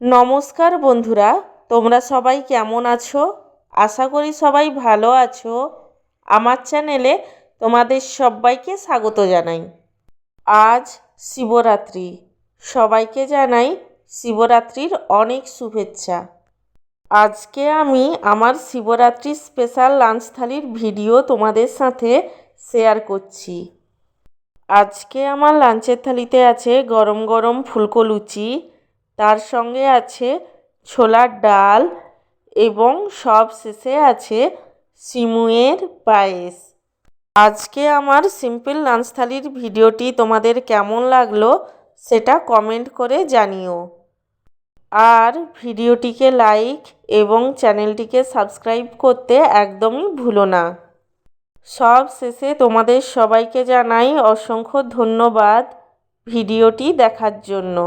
নমস্কার বন্ধুরা, তোমরা সবাই কেমন আছো? আশা করি সবাই ভালো আছো। আমার চ্যানেলে তোমাদের সবাইকে স্বাগত জানাই। আজ শিবরাত্রি। সবাইকে জানাই শিবরাত্রির অনেক শুভেচ্ছা। আজকে আমি আমার শিবরাত্রি স্পেশাল লাঞ্চ থালির ভিডিও তোমাদের সাথে শেয়ার করছি। আজকে আমার লাঞ্চের থালিতে আছে গরম গরম ফুলকো লুচি, তার সঙ্গে আছে ছোলার ডাল এবং সব শেষে আছে সিমুয়ের পায়েস। আজকে আমার সিম্পল লাঞ্চ থালির ভিডিওটি তোমাদের কেমন লাগলো সেটা কমেন্ট করে জানিও। আর ভিডিওটিকে লাইক এবং চ্যানেলটিকে সাবস্ক্রাইব করতে একদমই ভুলো না। সব শেষে তোমাদের সবাইকে জানাই অসংখ্য ধন্যবাদ ভিডিওটি দেখার জন্য।